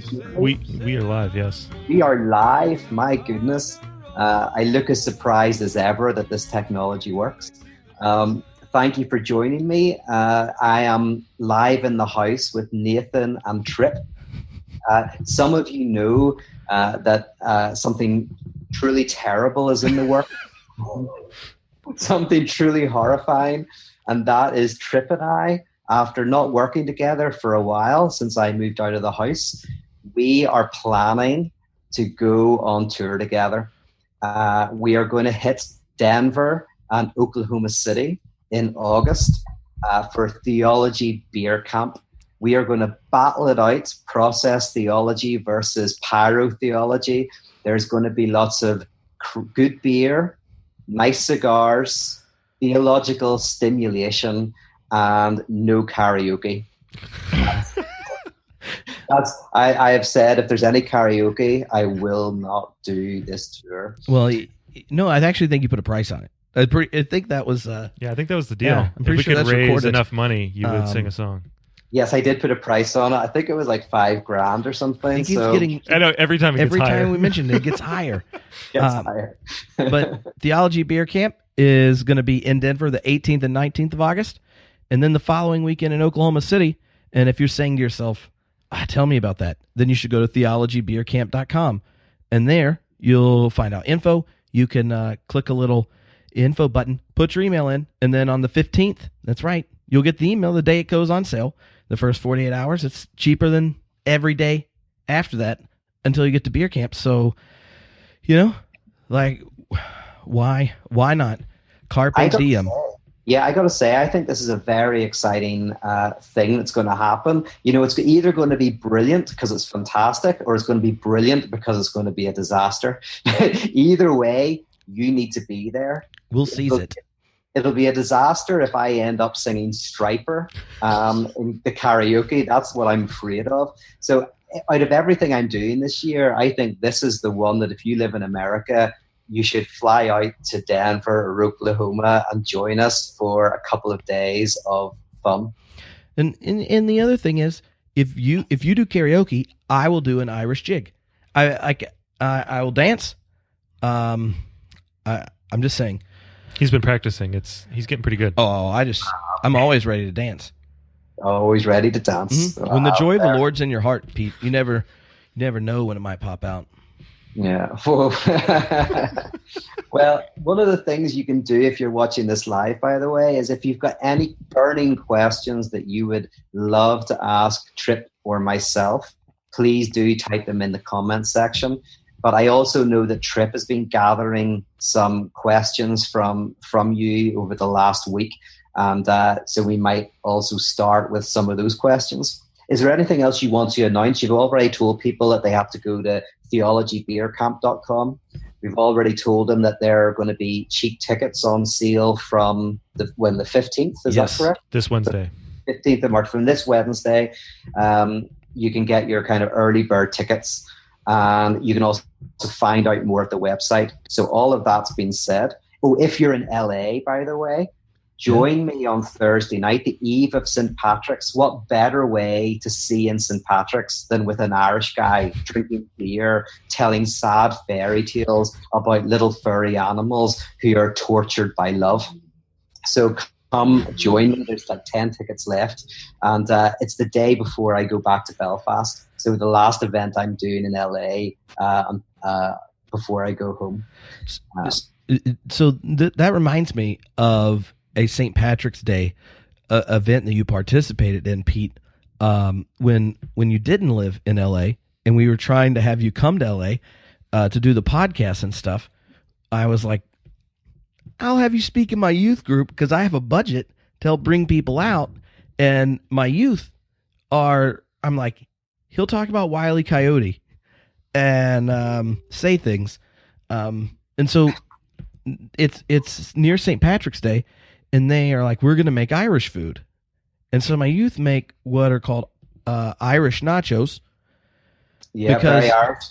Can you hear me? We are live, yes. We are live. My goodness. I look as surprised as ever that this technology works. Thank you for joining me. I am live in the house with Nathan and Tripp. Some of you know that something truly terrible is in the works. Something truly horrifying. And that is Tripp and I, after not working together for a while since I moved out of the house, we are planning to go on tour together. We are going to hit Denver and Oklahoma City in August for Theology Beer Camp. We are going to battle it out, process theology versus pyrotheology. There's going to be lots of good beer, nice cigars, theological stimulation, and no karaoke. I have said if there's any karaoke, I will not do this tour. Well, no, I actually think you put a price on it. I think that was. I think that was the deal. Yeah, I'm pretty if we sure could that's raise recorded. enough money, you would sing a song. Yes, I did put a price on it. I think it was like $5,000 or something. It keeps getting. I know every time we mention it, it gets higher. Higher. But Theology Beer Camp is going to be in Denver the 18th and 19th of August, and then the following weekend in Oklahoma City. And if you're saying to yourself, tell me about that, then you should go to theologybeercamp.com, and there you'll find out info. You can click a little info button, put your email in, and then on the 15th, that's right, you'll get the email the day it goes on sale. The first 48 hours, it's cheaper than every day after that until you get to beer camp. So, why not? Carpe diem. Yeah, I got to say, I think this is a very exciting thing that's going to happen. It's either going to be brilliant because it's fantastic, or it's going to be brilliant because it's going to be a disaster. Either way, you need to be there. We'll seize it. It'll be a disaster if I end up singing Striper in the karaoke. That's what I'm afraid of. So out of everything I'm doing this year, I think this is the one that if you live in America, you should fly out to Denver or Oklahoma and join us for a couple of days of fun. And the other thing is, if you do karaoke, I will do an Irish jig. I will dance. I'm just saying. He's been practicing. He's getting pretty good. I'm always ready to dance. Always ready to dance. Mm-hmm. When the joy of the Lord's in your heart, Pete, you never know when it might pop out. Yeah. Well, one of the things you can do if you're watching this live, by the way, is if you've got any burning questions that you would love to ask Tripp or myself, please do type them in the comments section. But I also know that Tripp has been gathering some questions from you over the last week. And so we might also start with some of those questions. Is there anything else you want to announce? You've already told people that they have to go to theologybeercamp.com. We've already told them that there are going to be cheap tickets on sale from the 15th. Is that correct? This Wednesday. 15th of March, from this Wednesday. You can get your kind of early bird tickets. And you can also find out more at the website. So all of that's been said. Oh, if you're in LA, by the way, join me on Thursday night, the eve of St. Patrick's. What better way to see in St. Patrick's than with an Irish guy drinking beer, telling sad fairy tales about little furry animals who are tortured by love. So come join me. There's like 10 tickets left. And it's the day before I go back to Belfast. So the last event I'm doing in LA before I go home. That reminds me of a St. Patrick's Day event that you participated in, Pete, when you didn't live in LA and we were trying to have you come to LA to do the podcast and stuff. I was like, I'll have you speak in my youth group because I have a budget to help bring people out. And my youth I'm like, he'll talk about Wile E. Coyote and say things. And so it's near St. Patrick's Day, and they are like, we're going to make Irish food. And so my youth make what are called Irish nachos. Yeah,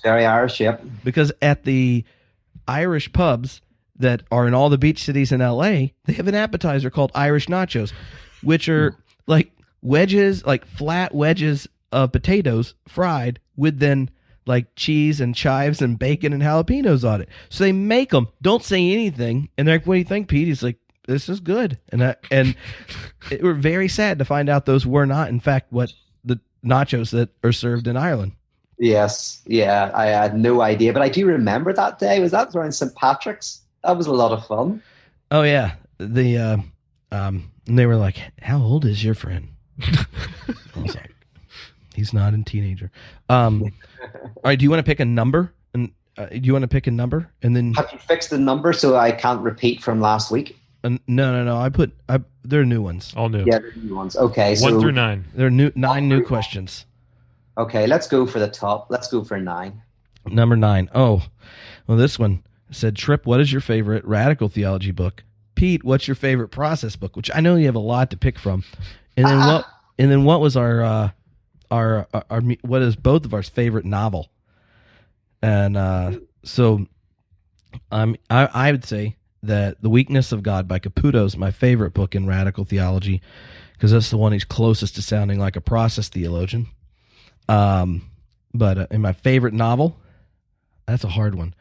very Irish, yep. Because at the Irish pubs that are in all the beach cities in LA, they have an appetizer called Irish nachos, which are like wedges, like flat wedges of potatoes fried with then like cheese and chives and bacon and jalapenos on it. So they make them, don't say anything, and they're like, "What do you think, Pete?" He's like, "This is good." And we're very sad to find out those were not, in fact, what the nachos that are served in Ireland. Yes, yeah, I had no idea, but I do remember that day. Was that around St. Patrick's? That was a lot of fun. Oh yeah, and they were like, "How old is your friend?" I was like, "He's not a teenager." All right, do you want to pick a number? And do you want to pick a number and then have you fixed the number so I can't repeat from last week? No. They're new ones. All new. Yeah, they're new ones. Okay, 1 through 9. There are nine new questions. Okay, let's go for the top. Let's go for 9. Number 9. Oh, well, this one said, Tripp, what is your favorite radical theology book? Pete, what's your favorite process book? Which I know you have a lot to pick from. And then what was our what is both of our favorite novel? And so I would say that The Weakness of God by Caputo is my favorite book in radical theology, because that's the one he's closest to sounding like a process theologian. But in my favorite novel, that's a hard one.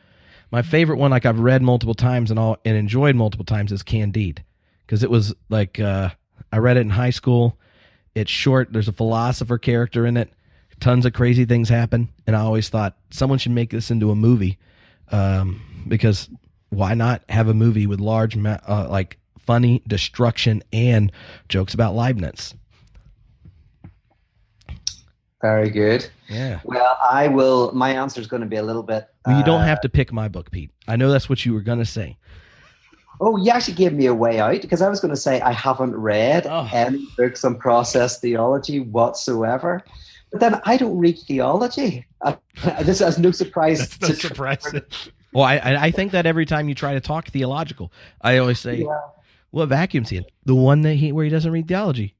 My favorite one, like I've read multiple times and enjoyed multiple times, is Candide, because it was like I read it in high school. It's short. There's a philosopher character in it. Tons of crazy things happen, and I always thought someone should make this into a movie, because why not have a movie with large, like funny destruction and jokes about Leibniz? Very good. Yeah. Well, I will. My answer is going to be a little bit. Well, you don't have to pick my book, Pete. I know that's what you were going to say. Oh, you actually gave me a way out, because I was going to say I haven't read any books on process theology whatsoever. But then I don't read theology. This is no surprise. That's no surprise. Well, I think that every time you try to talk theological, I always say, "What vacuum's he in?" The one where he doesn't read theology.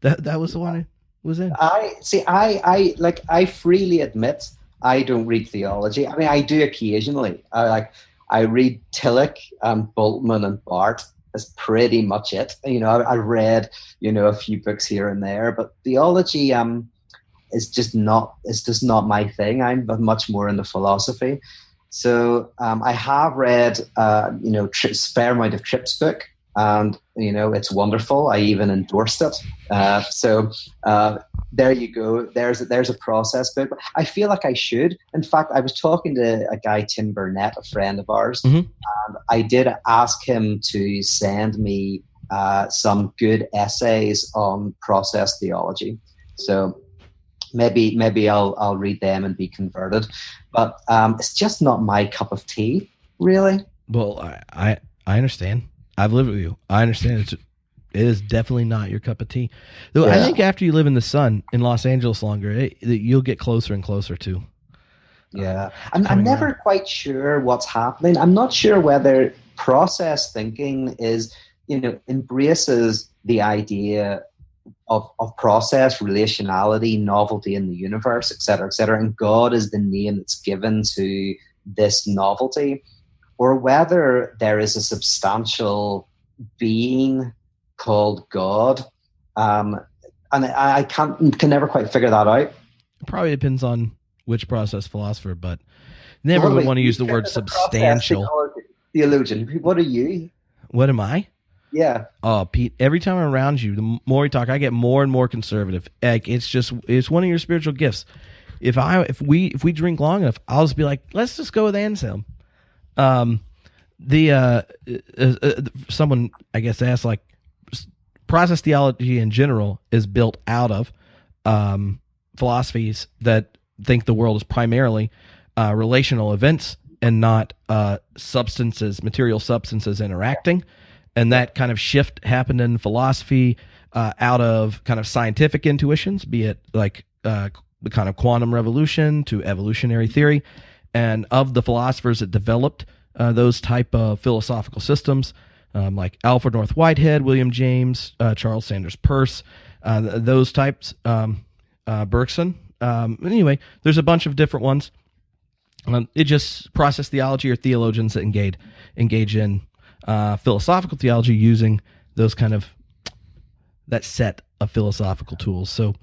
That was the one I was in. I freely admit I don't read theology. I mean, I do occasionally. I read Tillich and Bultmann and Barth. That's pretty much it. I read a few books here and there, but theology is just not my thing. I'm much more into philosophy. So I have read fair amount of Tripp's book, and it's wonderful. I even endorsed it. So there you go. There's a process book. I feel like I should. In fact, I was talking to a guy, Tim Burnett, a friend of ours, and I did ask him to send me some good essays on process theology. So maybe I'll read them and be converted. But it's just not my cup of tea, really. Well, I understand. I've lived with you. I understand. It is definitely not your cup of tea. Though I think after you live in the sun in Los Angeles longer, you'll get closer and closer to. Yeah. I'm never quite sure what's happening. I'm not sure whether process thinking embraces the idea of process, relationality, novelty in the universe, et cetera, and God is the name that's given to this novelty, or whether there is a substantial being called God, and I can never quite figure that out. It probably depends on which process philosopher, but never would want to use the word substantial. Theologian, what are you? What am I? Yeah. Oh, Pete, every time I'm around you, the more we talk, I get more and more conservative. Like it's one of your spiritual gifts. If we drink long enough, I'll just be like, let's just go with Anselm. Someone I guess asked, like, process theology in general is built out of philosophies that think the world is primarily relational events and not material substances interacting. And that kind of shift happened in philosophy out of kind of scientific intuitions, be it like the kind of quantum revolution to evolutionary theory. And of the philosophers that developed those type of philosophical systems, like Alfred North Whitehead, William James, Charles Sanders Peirce, those types, Bergson. Anyway, there's a bunch of different ones. It just process theology or theologians that engage in philosophical theology using those kind of that set of philosophical tools. So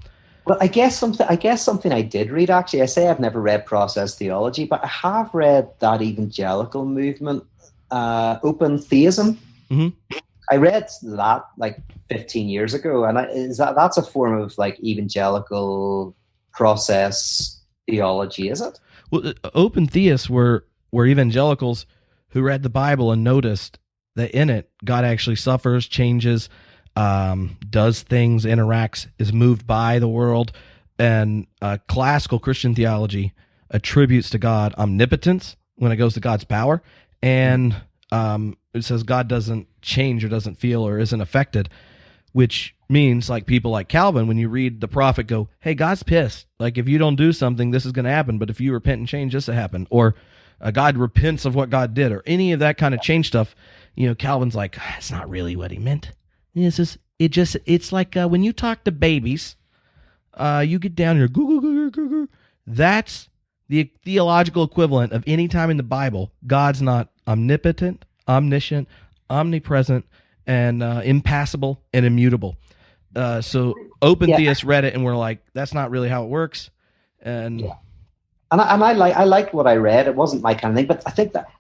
Well, I guess something I did read, actually. I say I've never read process theology, but I have read that evangelical movement, open theism. Mhm. I read that like 15 years ago, and that's a form of like evangelical process theology, is it? Well, open theists were evangelicals who read the Bible and noticed that in it God actually suffers, changes, does things, interacts, is moved by the world, and classical Christian theology attributes to God omnipotence when it goes to God's power, and it says God doesn't change or doesn't feel or isn't affected, which means like people like Calvin, when you read the prophet, go, hey, God's pissed. Like if you don't do something, this is going to happen. But if you repent and change, this will happen. Or God repents of what God did, or any of that kind of change stuff. Calvin's like, that's not really what he meant. It's like when you talk to babies, you get down here, goo, goo, goo, goo, goo. That's the theological equivalent of any time in the Bible God's not omnipotent, omniscient, omnipresent, and impassible and immutable. So open theists read it and were like, that's not really how it works. And I liked what I read. It wasn't my kind of thing, but I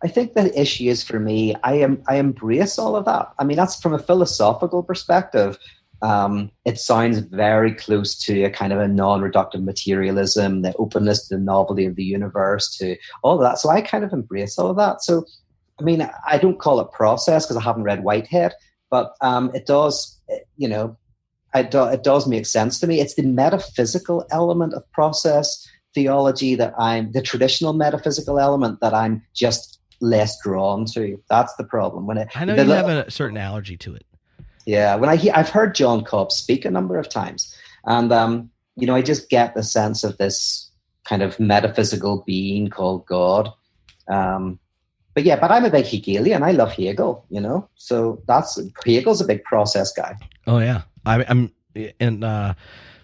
think the issue is, for me, I embrace all of that. I mean, that's from a philosophical perspective. It sounds very close to a kind of a non-reductive materialism, the openness to the novelty of the universe, to all of that. So I kind of embrace all of that. So, I mean, I don't call it process because I haven't read Whitehead, but it does, it does make sense to me. It's the metaphysical element of process theology the traditional metaphysical element that I'm just less drawn to. That's the problem. I know you have a certain allergy to it. Yeah, I've heard John Cobb speak a number of times, and I just get the sense of this kind of metaphysical being called God. But I'm a big Hegelian. I love Hegel, so Hegel's a big process guy. Oh yeah, I'm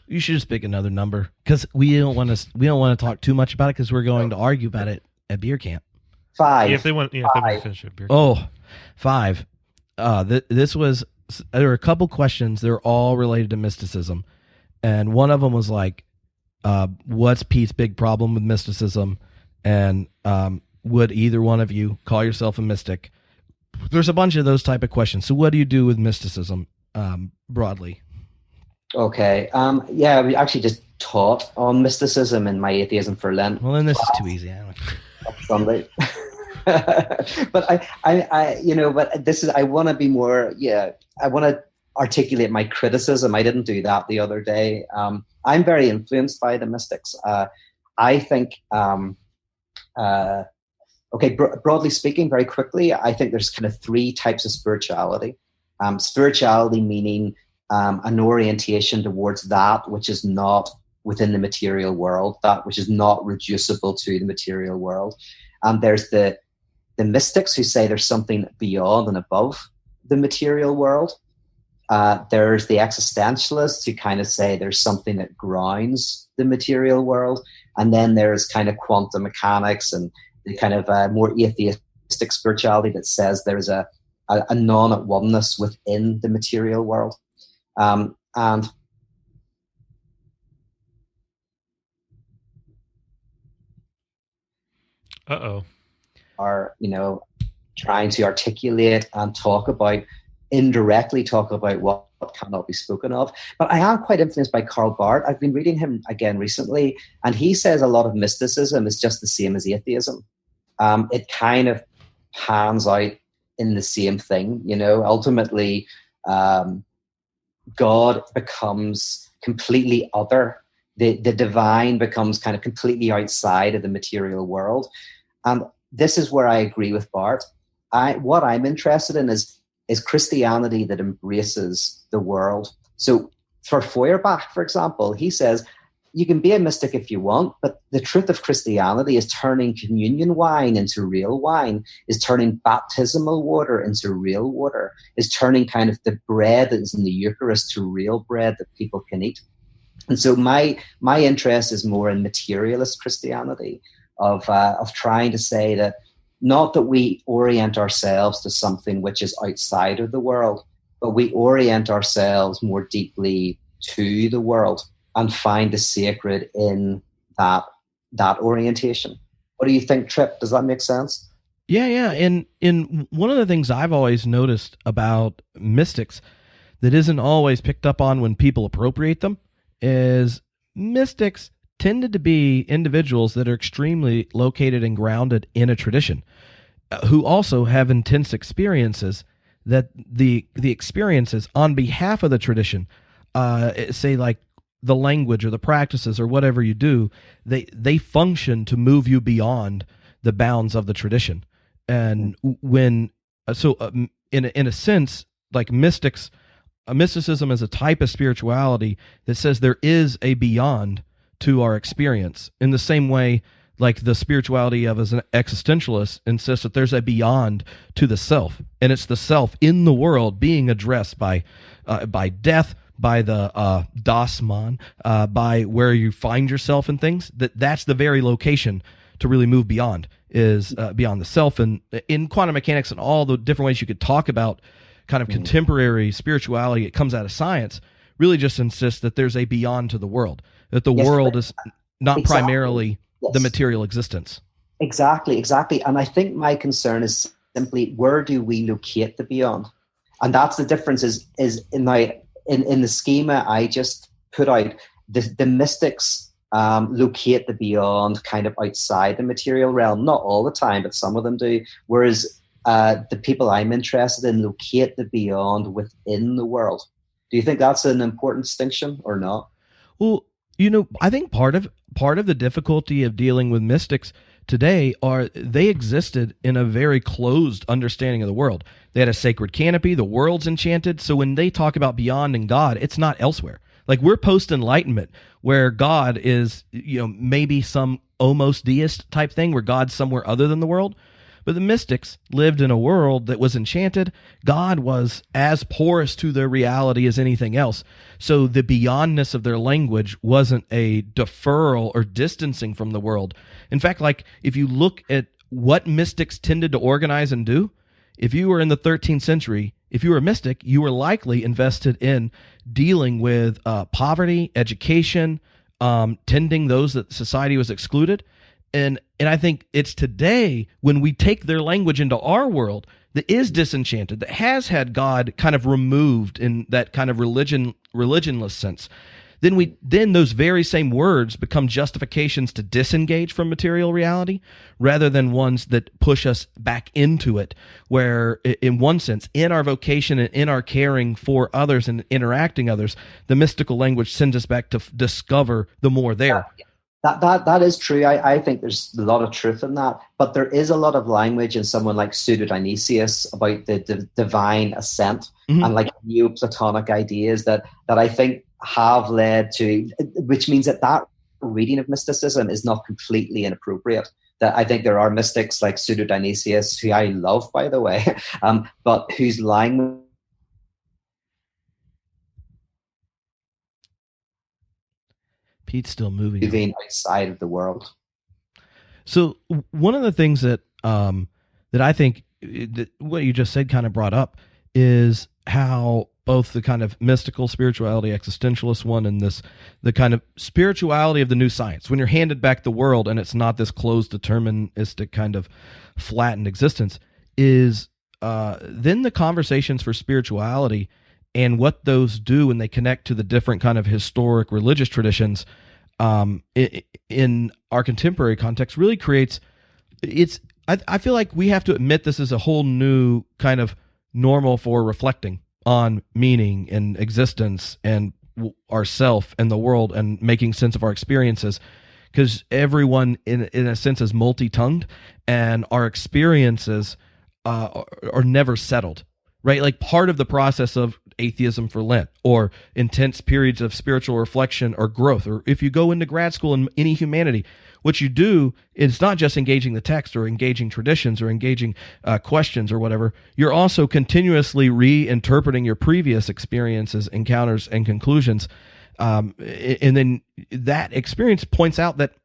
you should just pick another number because we don't want to talk too much about it because we're going to argue about it at beer camp. 5. Yeah, if they want to finish it. Beer camp. Oh, 5. There were a couple questions. They're all related to mysticism, and one of them was like, "What's Pete's big problem with mysticism?" And would either one of you call yourself a mystic? There's a bunch of those type of questions. So, what do you do with mysticism broadly? Okay. We actually just taught on mysticism in my Atheism for Lent. Well, then this is too easy. Sunday. But I want to be more. Yeah, I want to articulate my criticism. I didn't do that the other day. I'm very influenced by the mystics. I think. Broadly speaking, very quickly, I think there's kind of 3 types of spirituality. Spirituality meaning an orientation towards that which is not within the material world, that which is not reducible to the material world. And there's the mystics who say there's something beyond and above the material world. There's the existentialists who kind of say there's something that grounds the material world. And then there's kind of quantum mechanics and the kind of more atheistic spirituality that says there's a non-at-oneness within the material world. And are trying to articulate and indirectly talk about what cannot be spoken of. But I am quite influenced by Karl Barth. I've been reading him again recently, and he says a lot of mysticism is just the same as atheism. It kind of pans out in the same thing, ultimately. God becomes completely other. The divine becomes kind of completely outside of the material world. And this is where I agree with Barth. What I'm interested in is Christianity that embraces the world. So for Feuerbach, for example, he says, you can be a mystic if you want, but the truth of Christianity is turning communion wine into real wine, is turning baptismal water into real water, is turning kind of the bread that is in the Eucharist to real bread that people can eat. And so my interest is more in materialist Christianity, of trying to say that not that we orient ourselves to something which is outside of the world, but we orient ourselves more deeply to the world. and find the sacred in that orientation. What do you think, Tripp? Does that make sense? Yeah. And one of the things I've always noticed about mystics that isn't always picked up on when people appropriate them is mystics tended to be individuals that are extremely located and grounded in a tradition, who also have intense experiences that the experiences on behalf of the tradition, say like the language or the practices or whatever you do, they function to move you beyond the bounds of the tradition. And in a sense, like mysticism is a type of spirituality that says there is a beyond to our experience, in the same way like the spirituality of as an existentialist insists that there's a beyond to the self, and it's the self in the world being addressed by death, by the das Man, by where you find yourself in things. That's the very location to really move beyond, is beyond the self. And in quantum mechanics and all the different ways you could talk about kind of contemporary spirituality, it comes out of science, really just insists that there's a beyond to the world, that the world is not primarily the material existence. Exactly. And I think my concern is simply, where do we locate the beyond? And that's the difference is in the schema I just put out, the mystics locate the beyond kind of outside the material realm. Not all the time, but some of them do. Whereas the people I'm interested in locate the beyond within the world. Do you think that's an important distinction or not? Well, I think part of the difficulty of dealing with mystics today are they existed in a very closed understanding of the world. They had a sacred canopy, the world's enchanted. So when they talk about beyond and God, it's not elsewhere. Like, we're post-enlightenment, where God is, maybe some almost deist type thing, where God's somewhere other than the world. But the mystics lived in a world that was enchanted. God was as porous to their reality as anything else. So the beyondness of their language wasn't a deferral or distancing from the world. In fact, like, if you look at what mystics tended to organize and do, if you were in the 13th century, if you were a mystic, you were likely invested in dealing with poverty, education, tending those that society was excluded. And I think it's today when we take their language into our world that is disenchanted, that has had God kind of removed in that kind of religionless sense, then those very same words become justifications to disengage from material reality rather than ones that push us back into it, where in one sense, in our vocation and in our caring for others and interacting others, the mystical language sends us back to discover the more there. That is true. I think there's a lot of truth in that, but there is a lot of language in someone like Pseudo-Dionysius about the divine ascent and like Neoplatonic ideas that I think have led to, which means that reading of mysticism is not completely inappropriate. That I think there are mystics like Pseudo-Dionysius, who I love, by the way, but whose language Pete's still moving outside of the world. So one of the things that I think that what you just said kind of brought up is how both the kind of mystical spirituality, existentialist one, and the kind of spirituality of the new science, when you're handed back the world and it's not this closed deterministic kind of flattened existence, is then the conversations for spirituality and what those do when they connect to the different kind of historic religious traditions in our contemporary context really creates, I feel like we have to admit this is a whole new kind of normal for reflecting on meaning and existence and ourself and the world and making sense of our experiences, because everyone in a sense is multi-tongued and our experiences are never settled, right? Like, part of the process of atheism for Lent or intense periods of spiritual reflection or growth, or if you go into grad school in any humanity, what you do is not just engaging the text or engaging traditions or engaging questions or whatever. You're also continuously reinterpreting your previous experiences, encounters, and conclusions. And then that experience points out that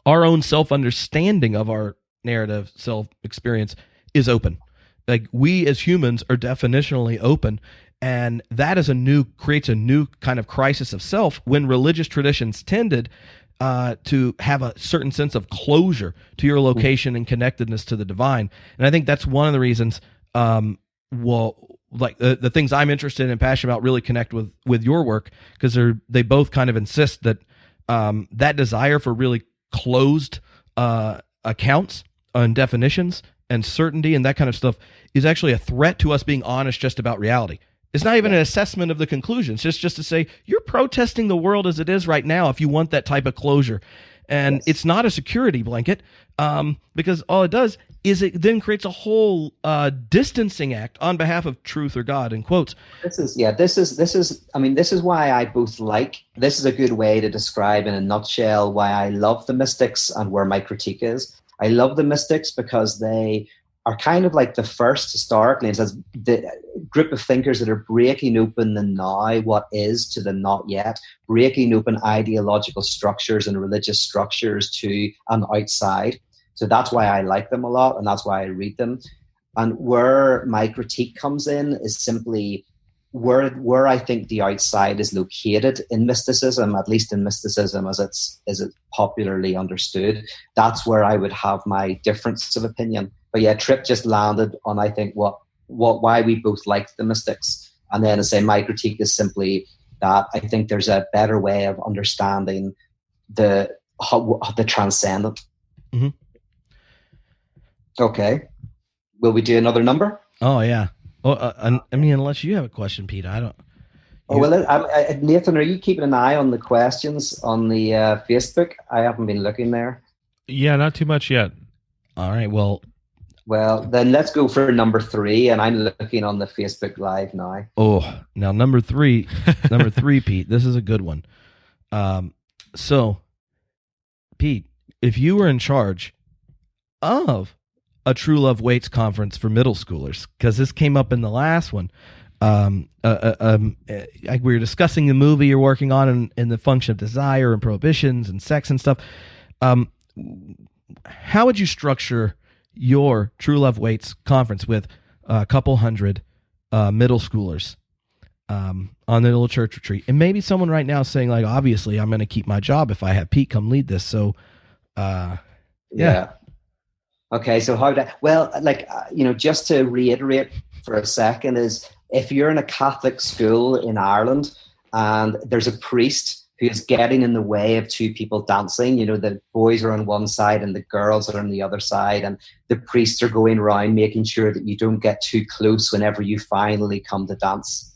our own self-understanding of our narrative self-experience is open. Like, we as humans are definitionally open, And that is creates a new kind of crisis of self when religious traditions tended to have a certain sense of closure to your location and connectedness to the divine. And I think that's one of the reasons, like the things I'm interested in and passionate about really connect with your work, because they both kind of insist that that desire for really closed accounts and definitions and certainty and that kind of stuff is actually a threat to us being honest just about reality. It's not even an assessment of the conclusions. It's just to say you're protesting the world as it is right now if you want that type of closure. And it's not a security blanket, because all it does is it then creates a whole distancing act on behalf of truth or God, in quotes. This is why I both like, this is a good way to describe in a nutshell why I love the mystics and where my critique is. I love the mystics because they are kind of like the first, historically, it says, the group of thinkers that are breaking open the now, what is, to the not yet, breaking open ideological structures and religious structures to an outside. So that's why I like them a lot, and that's why I read them. And where my critique comes in is simply where I think the outside is located in mysticism, at least in mysticism as it's popularly understood. That's where I would have my difference of opinion. But yeah, Tripp just landed on, I think, why we both like the mystics. And then to say my critique is simply that I think there's a better way of understanding the transcendent. Mm-hmm. Okay. Will we do another number? Oh, yeah. Well, I mean, unless you have a question, Pete, I don't. Oh, well, Nathan, are you keeping an eye on the questions on the Facebook? I haven't been looking there. Yeah, not too much yet. All right, well, then let's go for number 3, and I'm looking on the Facebook Live now. Oh, now number 3, Pete, this is a good one. So, Pete, if you were in charge of a True Love Waits conference for middle schoolers, because this came up in the last one. We were discussing the movie you're working on and the function of desire and prohibitions and sex and stuff. How would you structure your True Love Waits conference with a couple hundred middle schoolers on the little church retreat? And maybe someone right now saying, like, obviously I'm going to keep my job if I have Pete come lead this. So, yeah. Okay, so just to reiterate for a second, is if you're in a Catholic school in Ireland and there's a priest who is getting in the way of two people dancing, the boys are on one side and the girls are on the other side, and the priests are going around making sure that you don't get too close whenever you finally come to dance.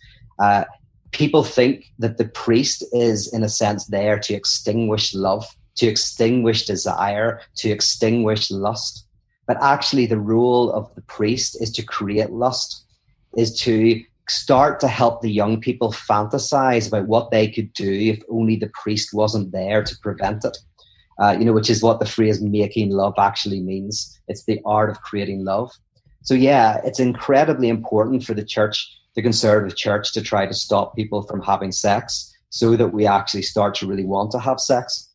People think that the priest is, in a sense, there to extinguish love, to extinguish desire, to extinguish lust. But actually the role of the priest is to create lust, is to start to help the young people fantasize about what they could do if only the priest wasn't there to prevent it, which is what the phrase making love actually means. It's the art of creating love. So yeah, it's incredibly important for the church, the conservative church, to try to stop people from having sex so that we actually start to really want to have sex.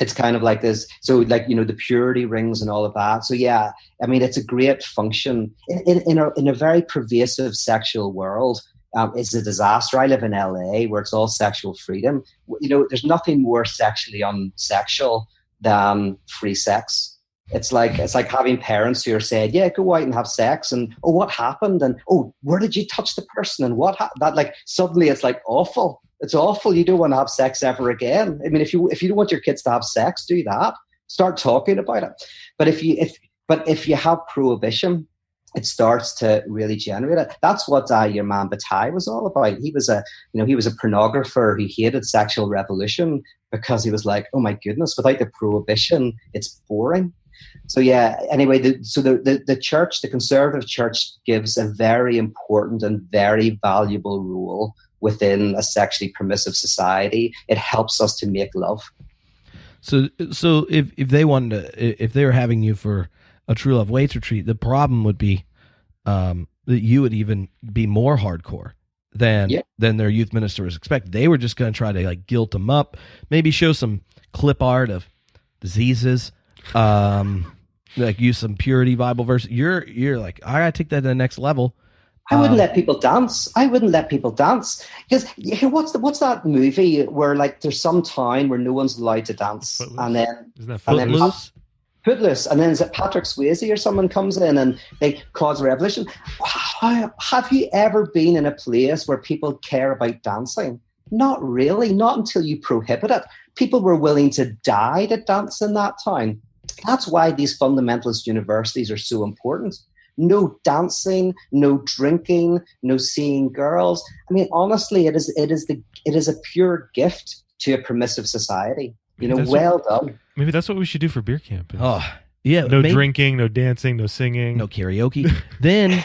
It's kind of like this. So the purity rings and all of that. So yeah, I mean, it's a great function in a very pervasive sexual world. It's a disaster. I live in LA where it's all sexual freedom. There's nothing more sexually unsexual than free sex. It's like having parents who are saying, yeah, go out and have sex, and oh, what happened? And oh, where did you touch the person? And what that, like, suddenly it's like awful. It's awful. You don't want to have sex ever again. I mean, if you don't want your kids to have sex, do that. Start talking about it. But if you have prohibition, it starts to really generate it. That's what your man Bataille was all about. He was a pornographer who hated sexual revolution because he was like, oh my goodness, without the prohibition, it's boring. So yeah, anyway, the church, the conservative church, gives a very important and very valuable role within a sexually permissive society. It helps us to make love. So if they wanted to, if they were having you for a True Love Waits retreat, the problem would be that you would even be more hardcore than their youth ministers expect. They were just going to try to like guilt them up, maybe show some clip art of diseases, like use some purity Bible verse. You're like, I gotta take that to the next level. I wouldn't let people dance. I wouldn't let people dance because what's that movie where like there's some town where no one's allowed to dance, Footloose? and then Isn't that and then Footloose? Footloose, and then is it Patrick Swayze or someone comes in and they cause a revolution? Have you ever been in a place where people care about dancing? Not really. Not until you prohibit it. People were willing to die to dance in that town. That's why these fundamentalist universities are so important. No dancing, no drinking, no seeing girls. I mean, honestly, it is a pure gift to a permissive society. Well done. Maybe that's what we should do for beer camp. Oh, yeah. No drinking, no dancing, no singing, no karaoke. Then,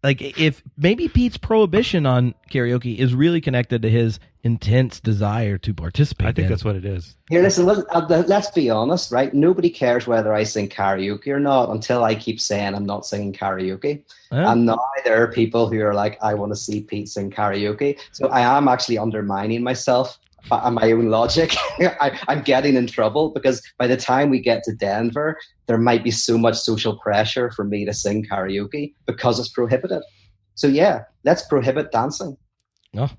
like, if maybe Pete's prohibition on karaoke is really connected to his intense desire to participate. I think that's what it is. Here, listen, let's be honest, right? Nobody cares whether I sing karaoke or not until I keep saying I'm not singing karaoke. And now there are people who are like, I want to see Pete sing karaoke. So I am actually undermining myself and my own logic. I'm getting in trouble because by the time we get to Denver, there might be so much social pressure for me to sing karaoke because it's prohibited. So yeah, let's prohibit dancing. Oh.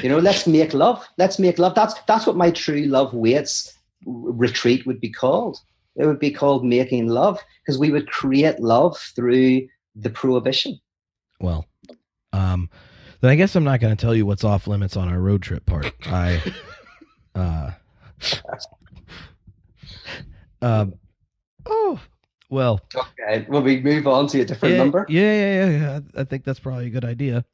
Let's make love. Let's make love. That's what my True Love Waits retreat would be called. It would be called Making Love because we would create love through the prohibition. Well, then I guess I'm not going to tell you what's off limits on our road trip part. Well. Okay. Will we move on to a different number? Yeah. I think that's probably a good idea.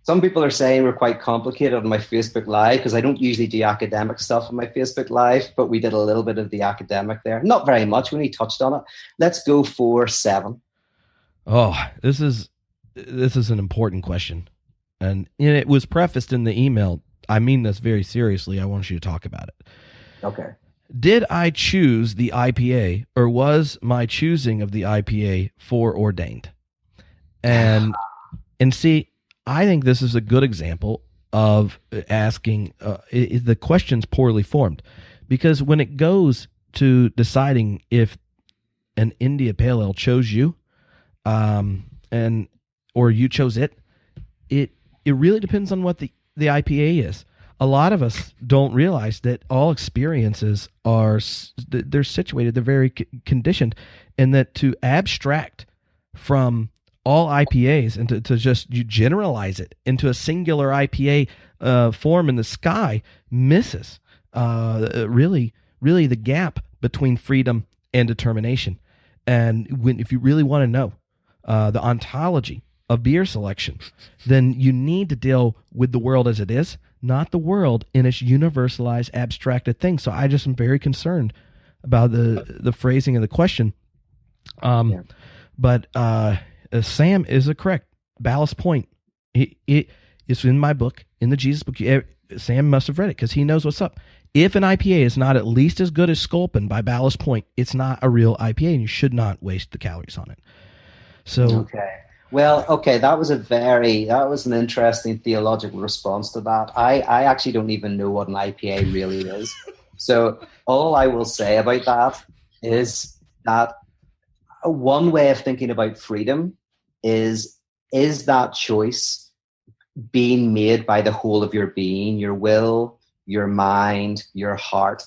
Some people are saying we're quite complicated on my Facebook Live because I don't usually do academic stuff on my Facebook Live, but we did a little bit of the academic there. Not very much. We only touched on it. Let's go for 7. Oh, this is an important question. And it was prefaced in the email. I mean this very seriously. I want you to talk about it. Okay. Did I choose the IPA or was my choosing of the IPA foreordained? And see, I think this is a good example of asking the question's poorly formed, because when it goes to deciding if an India Pale Ale chose you, or you chose it, it really depends on what the IPA is. A lot of us don't realize that all experiences they're situated, they're very conditioned, and that to abstract from all IPAs and to just you generalize it into a singular IPA form in the sky misses really the gap between freedom and determination. And if you really want to know the ontology of beer selection, then you need to deal with the world as it is, not the world in its universalized, abstracted thing. So I just am very concerned about the phrasing of the question. But Sam is correct. Ballast Point. It's in my book, in the Jesus book. Sam must have read it because he knows what's up. If an IPA is not at least as good as Sculpin by Ballast Point, it's not a real IPA, and you should not waste the calories on it. So okay. Well, okay, that was an interesting theological response to that. I actually don't even know what an IPA really is. So all I will say about that is that one way of thinking about freedom is that choice being made by the whole of your being, your will, your mind, your heart,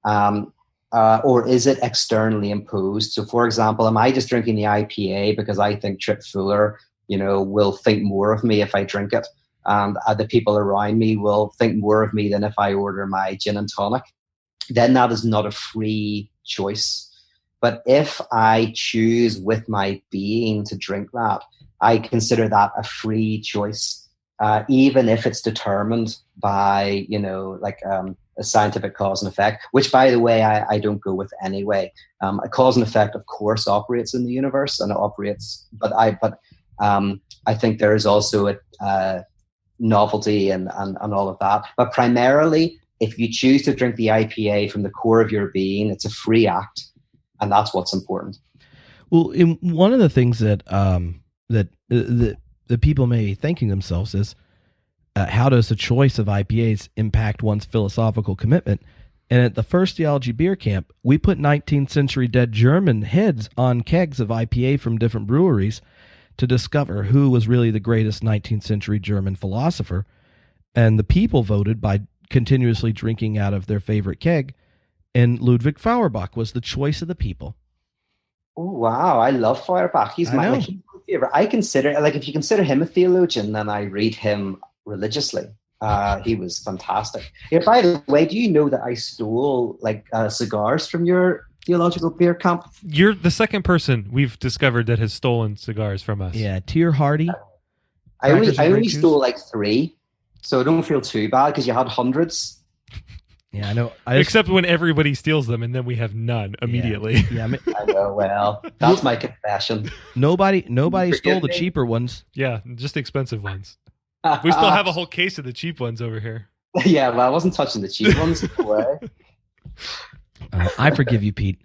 or is it externally imposed? So, for example, am I just drinking the IPA because I think Tripp Fuller, will think more of me if I drink it, and the people around me will think more of me than if I order my gin and tonic? Then that is not a free choice. But if I choose with my being to drink that, I consider that a free choice, even if it's determined by, a scientific cause and effect, which, by the way, I don't go with anyway. A cause and effect, of course, operates in the universe and it operates, but I think there is also a novelty and all of that. But primarily, if you choose to drink the IPA from the core of your being, it's a free act. And that's what's important. Well, one of the things that the people may be thinking themselves is, how does the choice of IPAs impact one's philosophical commitment? And at the first Theology Beer Camp, we put 19th century dead German heads on kegs of IPA from different breweries to discover who was really the greatest 19th century German philosopher. And the people voted by continuously drinking out of their favorite keg. And Ludwig Feuerbach was the choice of the people. Oh, wow. I love Feuerbach. He's my favorite. I consider, like, if you consider him a theologian, then I read him religiously. He was fantastic. Yeah, by the way, do you know that I stole cigars from your theological beer camp? You're the second person we've discovered that has stolen cigars from us. Yeah, Tier Hardy. I only stole like 3, so don't feel too bad because you had hundreds. Yeah, I know. Except when everybody steals them, and then we have none immediately. Yeah, I know. Well, that's my confession. Nobody stole the cheaper ones. Yeah, just expensive ones. We still have a whole case of the cheap ones over here. Yeah, well, I wasn't touching the cheap ones. I forgive you, Pete.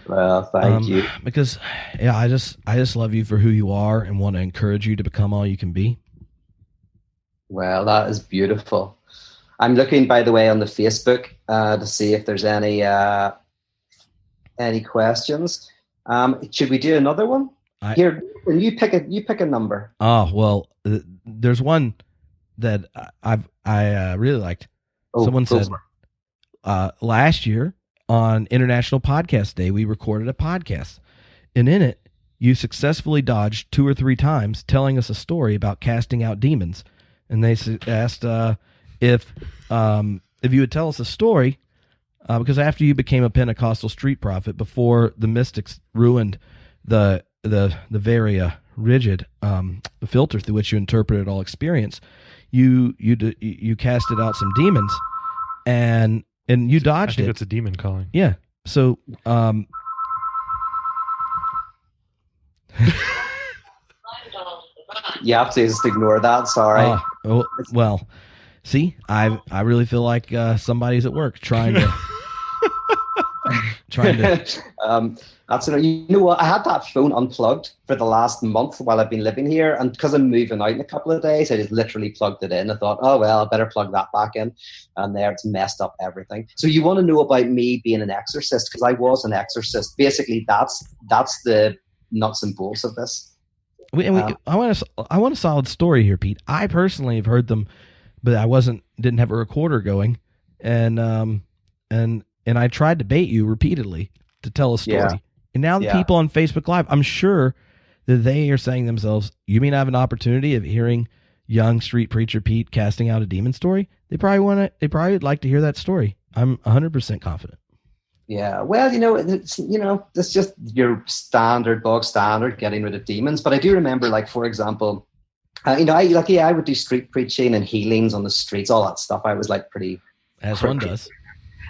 Well, thank you. Because I just love you for who you are and want to encourage you to become all you can be. Well, that is beautiful. I'm looking, by the way, on the Facebook to see if there's any questions. Should we do another one? Here, you pick a number. Oh well, there's one that I really liked. Someone said last year on International Podcast Day we recorded a podcast, and in it you successfully dodged 2 or 3 times telling us a story about casting out demons, and they asked if you would tell us a story, because after you became a Pentecostal street prophet, before the mystics ruined the very rigid filter through which you interpreted all experience, you casted out some demons, and you dodged it. I think that's a demon calling. Yeah. So you have to just ignore that. Sorry. Well. See, I really feel like somebody's at work trying to. That's you know what? I had that phone unplugged for the last month while I've been living here, and because I'm moving out in a couple of days, I just literally plugged it in. I thought, oh well, I better plug that back in, and there it's messed up everything. So you want to know about me being an exorcist? Because I was an exorcist. Basically, that's the nuts and bolts of this. I want a solid story here, Pete. I personally have heard them. But I didn't have a recorder going, and I tried to bait you repeatedly to tell a story. Yeah. And now the people on Facebook Live, I'm sure that they are saying to themselves, "You mean I have an opportunity of hearing young street preacher Pete casting out a demon story?" They probably would like to hear that story. I'm 100% confident. Yeah, well, it's just your bog standard getting rid of demons. But I do remember, like, for example. I would do street preaching and healings on the streets, all that stuff. I was like pretty, as one does.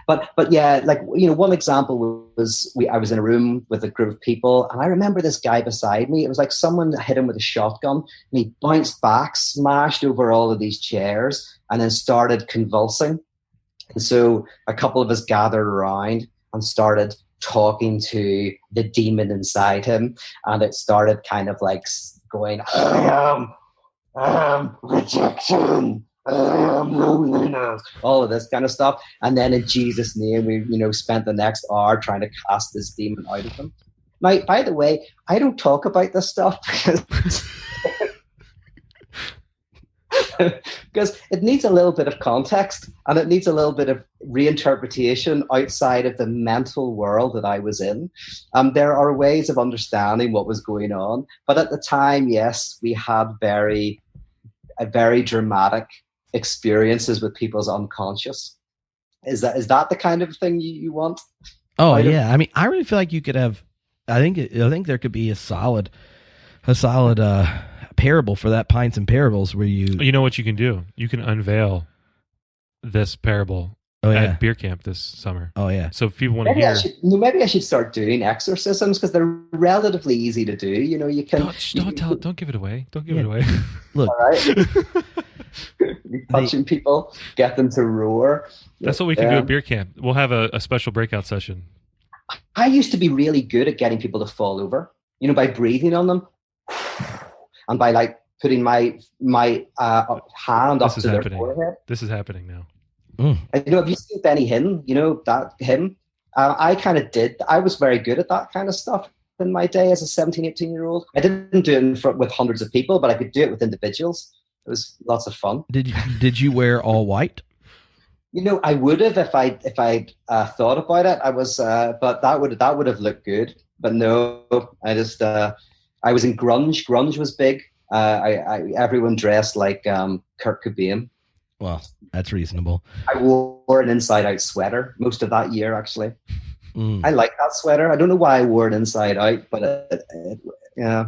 But yeah, one example was I was in a room with a group of people, and I remember this guy beside me. It was like someone hit him with a shotgun, and he bounced back, smashed over all of these chairs, and then started convulsing. And so a couple of us gathered around and started talking to the demon inside him, and it started kind of like going, rejection, loneliness, all of this kind of stuff. And then in Jesus' name, we spent the next hour trying to cast this demon out of him. Now, by the way, I don't talk about this stuff because it needs a little bit of context, and it needs a little bit of reinterpretation outside of the mental world that I was in. There are ways of understanding what was going on, but at the time, yes, we had very dramatic experiences with people's unconscious. Is that the kind of thing you want? Oh yeah, I mean, I really feel like you could have. I think there could be a solid parable for that, Pints and Parables, where you know what you can do. You can unveil this parable at beer camp this summer. Oh yeah. So if people want to hear, maybe I should start doing exorcisms because they're relatively easy to do. You can don't give it away. Don't give it away. Look, all right. Touching people, get them to roar. That's what we can do at beer camp. We'll have a special breakout session. I used to be really good at getting people to fall over, by breathing on them and by like putting my hand up to their forehead. This is happening now. Have you seen Benny Hinn? That hymn? I kind of did. I was very good at that kind of stuff. in my day as a 17, 18-year-old. I didn't do it in front with hundreds of people, but I could do it with individuals. It was lots of fun. Did you wear all white? I would have if I'd thought about it. I was, but that would have looked good. But no, I just I was in grunge. Grunge was big. Everyone dressed like Kurt Cobain. Well, that's reasonable. I wore an inside-out sweater most of that year, actually. I like that sweater. I don't know why I wore it inside out, but yeah.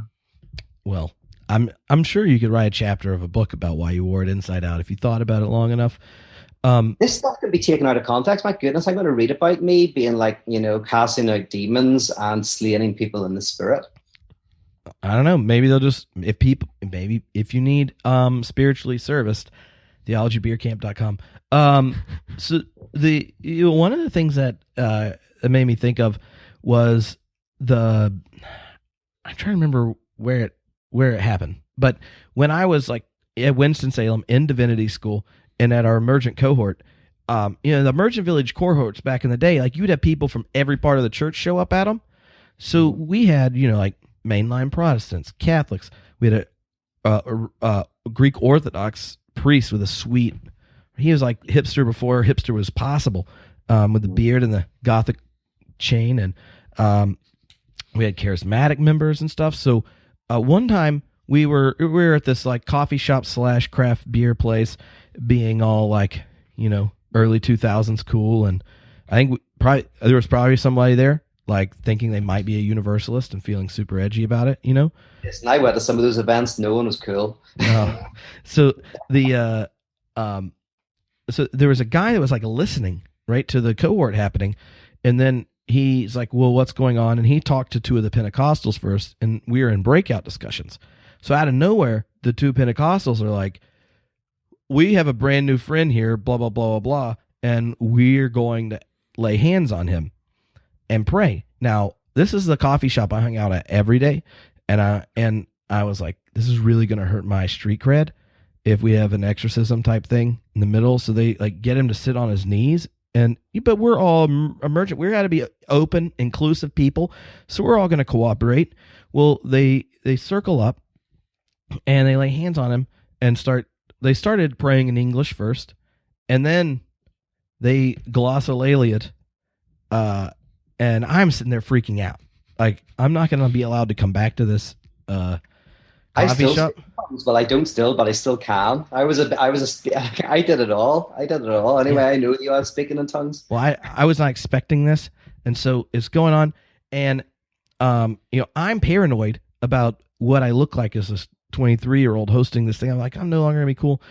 Well, I'm sure you could write a chapter of a book about why you wore it inside out if you thought about it long enough. This stuff can be taken out of context. My goodness, I'm going to read about me being like, casting out demons and slaying people in the spirit. I don't know. Maybe they'll just, if you need spiritually serviced, theologybeercamp.com. So one of the things that it made me think of was I'm trying to remember where it happened, but when I was like at Winston-Salem in divinity school and at our emergent cohort, the emergent village cohorts back in the day, like you'd have people from every part of the church show up at them. So we had, like mainline Protestants, Catholics. We had a Greek Orthodox priest with a suite. He was like hipster before hipster was possible, with the beard and the Gothic chain. And we had charismatic members and stuff. So one time we were at this like coffee shop / craft beer place, being all like, early 2000s cool. And I think there was probably somebody there like thinking they might be a universalist and feeling super edgy about it, Yes, and I went to some of those events. No one was cool. So so there was a guy that was like listening right to the cohort happening, and then he's like, well, what's going on? And he talked to two of the Pentecostals first, and we were in breakout discussions. So out of nowhere, the two Pentecostals are like, we have a brand new friend here, blah, blah, blah, blah, blah, and we're going to lay hands on him and pray. Now, this is the coffee shop I hung out at every day, and I was like, this is really going to hurt my street cred if we have an exorcism type thing in the middle. So they like get him to sit on his knees, but we're all emergent. We're got to be open, inclusive people, so we're all going to cooperate. Well, they circle up and they lay hands on him and they started praying in English first, and then they glossolalia it, and I'm sitting there freaking out. Like, I'm not going to be allowed to come back to this coffee shop. Well, I don't still, but I still can. I did it all. Anyway, yeah. I know you are speaking in tongues. Well, I was not expecting this, and so it's going on, and I'm paranoid about what I look like as this 23-year-old hosting this thing. I'm like, I'm no longer gonna be cool.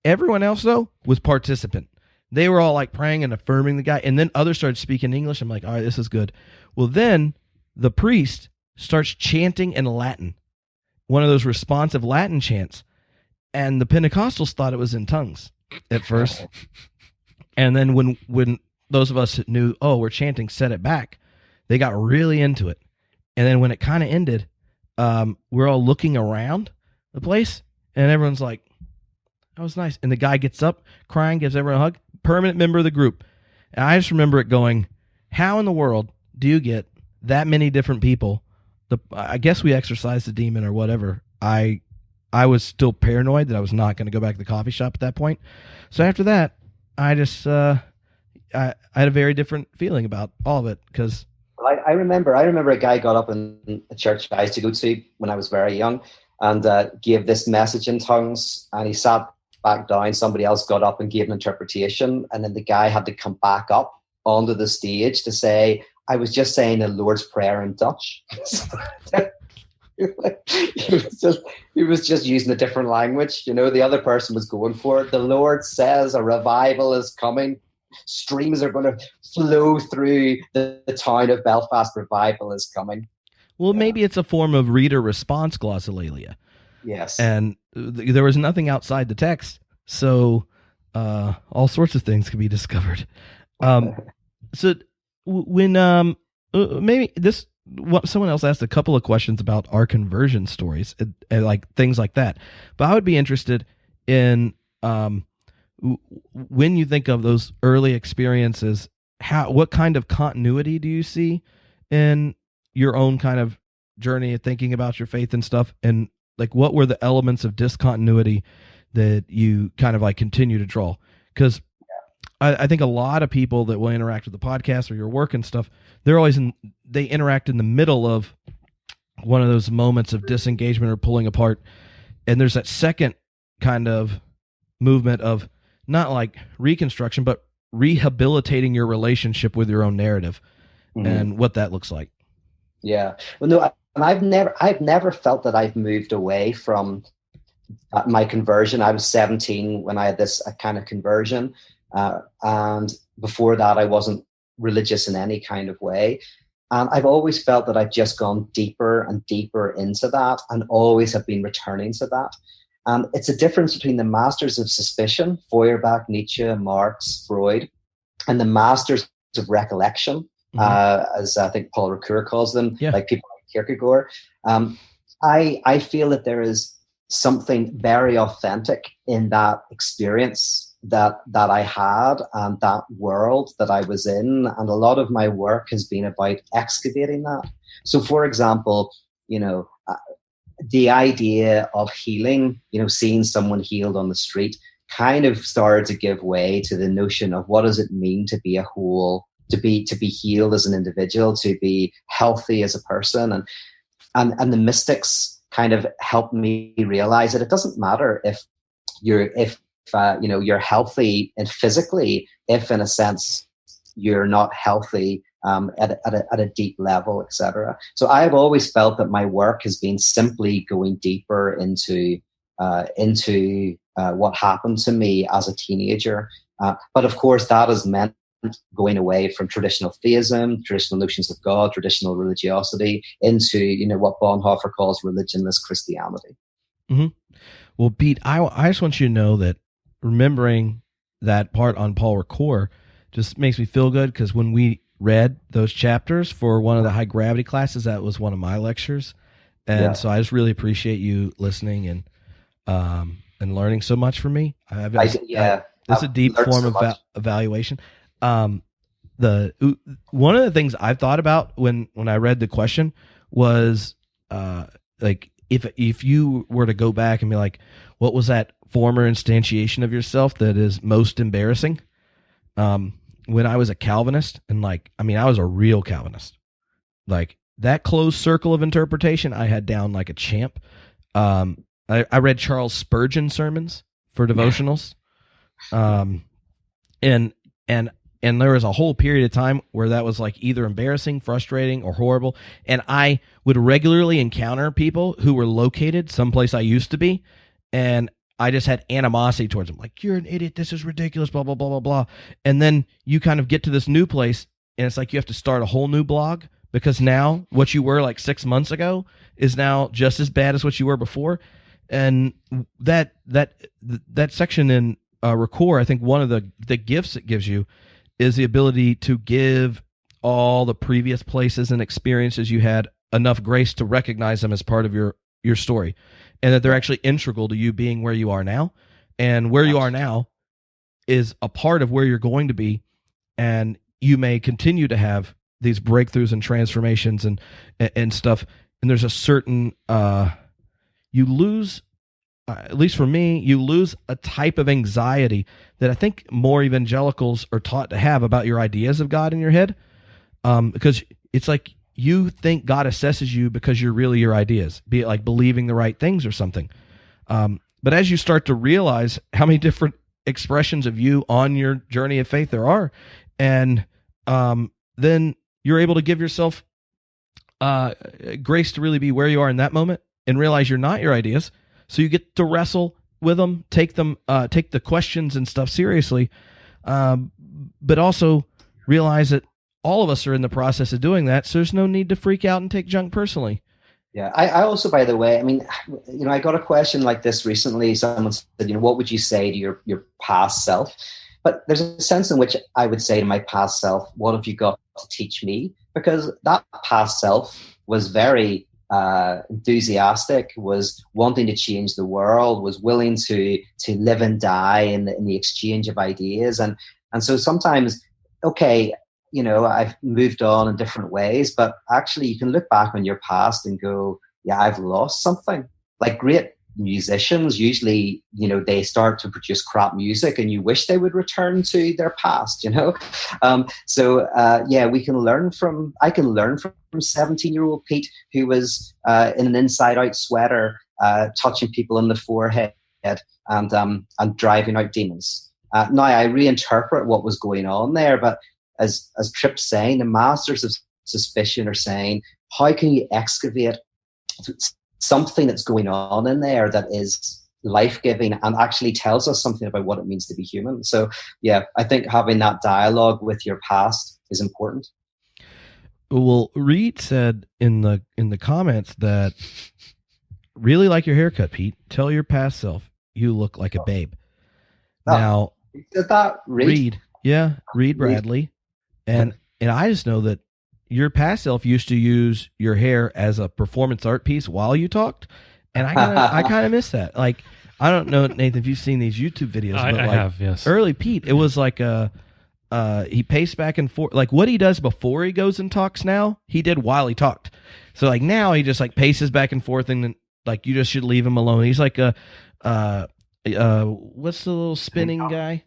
Everyone else though was participant. They were all like praying and affirming the guy, and then others started speaking English. I'm like, all right, this is good. Well, then the priest starts chanting in Latin, one of those responsive Latin chants, and the Pentecostals thought it was in tongues at first, and then when those of us that knew, oh, we're chanting, set it back, they got really into it. And then when it kind of ended, we're all looking around the place, and everyone's like, that was nice. And the guy gets up crying, gives everyone a hug, permanent member of the group. And I just remember it going, how in the world do you get that many different people? I guess we exorcised the demon or whatever. I was still paranoid that I was not going to go back to the coffee shop at that point. So after that, I just I had a very different feeling about all of it, because I remember a guy got up in a church I used to go to when I was very young and gave this message in tongues, and he sat back down. Somebody else got up and gave an interpretation, and then the guy had to come back up onto the stage to say, I was just saying the Lord's Prayer in Dutch. he was just using a different language. The other person was going for it. The Lord says a revival is coming. Streams are going to flow through the town of Belfast. Revival is coming. Well, maybe it's a form of reader response glossolalia. Yes. And there was nothing outside the text, so all sorts of things could be discovered. So when maybe this, someone else asked a couple of questions about our conversion stories and like things like that, but I would be interested in when you think of those early experiences, what kind of continuity do you see in your own kind of journey of thinking about your faith and stuff, and like what were the elements of discontinuity that you kind of like continue to draw? Because I think a lot of people that will interact with the podcast or your work and stuff, they interact in the middle of one of those moments of disengagement or pulling apart, and there's that second kind of movement of not like reconstruction, but rehabilitating your relationship with your own narrative and what that looks like. Yeah. Well, no, and I've never felt that I've moved away from my conversion. I was 17 when I had this kind of conversion. And before that, I wasn't religious in any kind of way. And I've always felt that I've just gone deeper and deeper into that, and always have been returning to that. And it's a difference between the masters of suspicion, Feuerbach, Nietzsche, Marx, Freud, and the masters of recollection, as I think Paul Ricoeur calls them, like people like Kierkegaard. I feel that there is something very authentic in that experience that I had, and that world that I was in. And a lot of my work has been about excavating that. So, for example, the idea of healing, seeing someone healed on the street, kind of started to give way to the notion of what does it mean to be a whole, to be healed as an individual, to be healthy as a person. And the mystics kind of helped me realize that it doesn't matter if you're healthy and physically, if in a sense you're not healthy at a deep level, etc. So I've always felt that my work has been simply going deeper into what happened to me as a teenager. But of course, that has meant going away from traditional theism, traditional notions of God, traditional religiosity, into what Bonhoeffer calls religionless Christianity. Mm-hmm. Well, Pete, I just want you to know that remembering that part on Paul Ricoeur just makes me feel good, because when we read those chapters for one of the high gravity classes, that was one of my lectures, and so I just really appreciate you listening and learning so much from me. It's a deep form of evaluation. One of the things I've thought about when I read the question was like, if you were to go back and be like, what was that former instantiation of yourself that is most embarrassing? When I was a Calvinist, and I was a real Calvinist, like that closed circle of interpretation I had down like a champ. I read Charles Spurgeon sermons for devotionals. And there was a whole period of time where that was like either embarrassing, frustrating, or horrible. And I would regularly encounter people who were located someplace I used to be, and I just had animosity towards them. Like, you're an idiot. This is ridiculous, blah, blah, blah, blah, blah. And then you kind of get to this new place, and it's like you have to start a whole new blog, because now what you were like 6 months ago is now just as bad as what you were before. And that section in Ricoeur, I think one of the gifts it gives you is the ability to give all the previous places and experiences you had enough grace to recognize them as part of your story, and that they're actually integral to you being where you are now. And where you are now is a part of where you're going to be, and you may continue to have these breakthroughs and transformations and stuff. And there's a certain you lose, at least for me, you lose a type of anxiety that I think more evangelicals are taught to have about your ideas of God in your head, because it's like you think God assesses you because you're really your ideas, be it like believing the right things or something. But as you start to realize how many different expressions of you on your journey of faith there are, and then you're able to give yourself grace to really be where you are in that moment and realize you're not your ideas. So you get to wrestle with them, take the questions and stuff seriously, but also realize that all of us are in the process of doing that. So there's no need to freak out and take junk personally. Yeah. I also, by the way, I got a question like this recently. Someone said, what would you say to your past self? But there's a sense in which I would say to my past self, what have you got to teach me? Because that past self was very enthusiastic, was wanting to change the world, was willing to live and die in the exchange of ideas. And so sometimes, okay, I've moved on in different ways, but actually you can look back on your past and go, yeah, I've lost something. Like great musicians, usually, they start to produce crap music and you wish they would return to their past, we can learn I can learn from 17-year-old Pete, who was in an inside out sweater, touching people on the forehead and driving out demons. Now I reinterpret what was going on there, but as Tripp's saying, the masters of suspicion are saying, how can you excavate something that's going on in there that is life-giving and actually tells us something about what it means to be human? So yeah, I think having that dialogue with your past is important. Well, Reed said in the comments that really like your haircut, Pete. Tell your past self you look like a babe. Now, did that Reed? Yeah, Reed Bradley. And I just know that your past self used to use your hair as a performance art piece while you talked, and I kind of miss that. Like, I don't know, Nathan, if you've seen these YouTube videos, but I have, yes. Early Pete, it was like he paced back and forth, like what he does before he goes and talks. Now he did while he talked. So like now he just like paces back and forth, and then like you just should leave him alone. He's like what's the little spinning guy?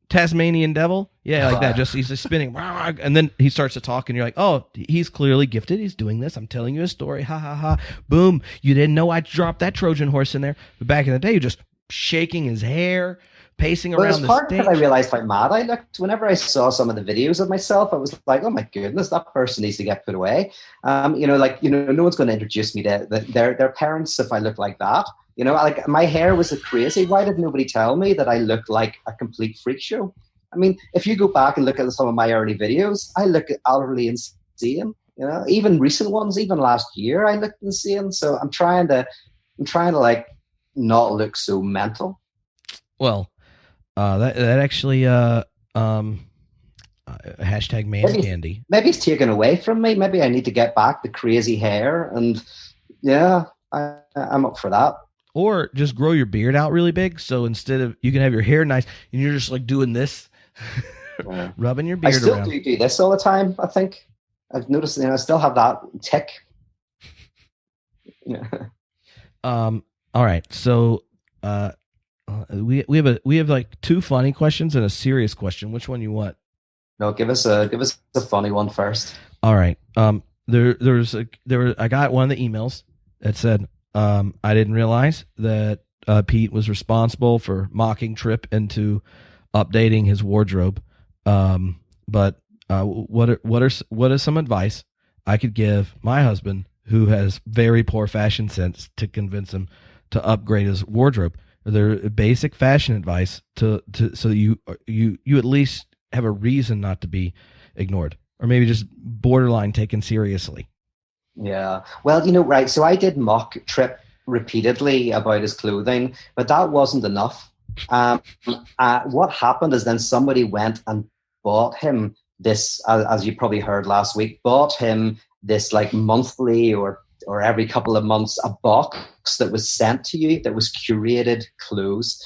Tasmanian devil, yeah, like that. Just he's just spinning, and then he starts to talk, and you're like, oh, he's clearly gifted. He's doing this. I'm telling you a story. Ha ha ha! Boom! You didn't know I dropped that Trojan horse in there. But back in the day, you're just shaking his hair, pacing around the stage. I realized how mad I looked whenever I saw some of the videos of myself. I was like, oh my goodness, that person needs to get put away. No one's going to introduce me to their parents if I look like that. Like my hair was crazy. Why did nobody tell me that I looked like a complete freak show? I mean, if you go back and look at some of my early videos, I look utterly insane. Even recent ones, even last year, I looked insane. So I'm trying to like not look so mental. Well, that actually hashtag man candy. Maybe it's taken away from me. Maybe I need to get back the crazy hair, and yeah, I'm up for that. Or just grow your beard out really big, so instead of you can have your hair nice, and you're just like doing this, rubbing your beard around. I still do this all the time. I think I've noticed. I still have that tick. All right, so we have like two funny questions and a serious question. Which one you want? No, give us a funny one first. All right. I got one of the emails that said, I didn't realize that Pete was responsible for mocking Tripp into updating his wardrobe. But what is some advice I could give my husband, who has very poor fashion sense, to convince him to upgrade his wardrobe? Are there basic fashion advice so you at least have a reason not to be ignored, or maybe just borderline taken seriously? Yeah. Well, right. So I did mock Tripp repeatedly about his clothing, but that wasn't enough. What happened is then somebody went and bought him this, as you probably heard last week, bought him this like monthly or every couple of months, a box that was sent to you that was curated clothes.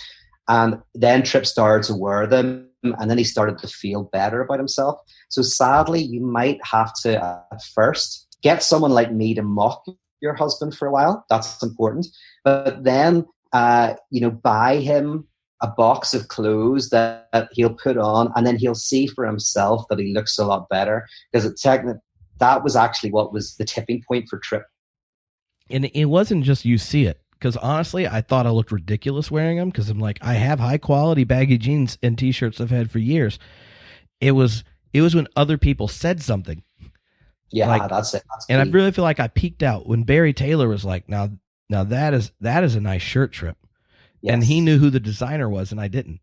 And then Tripp started to wear them, and then he started to feel better about himself. So sadly, you might have to at first get someone like me to mock your husband for a while. That's important. But then, buy him a box of clothes that he'll put on, and then he'll see for himself that he looks a lot better. Because that was actually what was the tipping point for Tripp. And it wasn't just you see it. Because honestly, I thought I looked ridiculous wearing them, because I'm like, I have high quality baggy jeans and t-shirts I've had for years. It was when other people said something. Yeah, that's it. And I really feel like I peaked out when Barry Taylor was like, now that is a nice shirt, Tripp. Yes. And he knew who the designer was, and I didn't.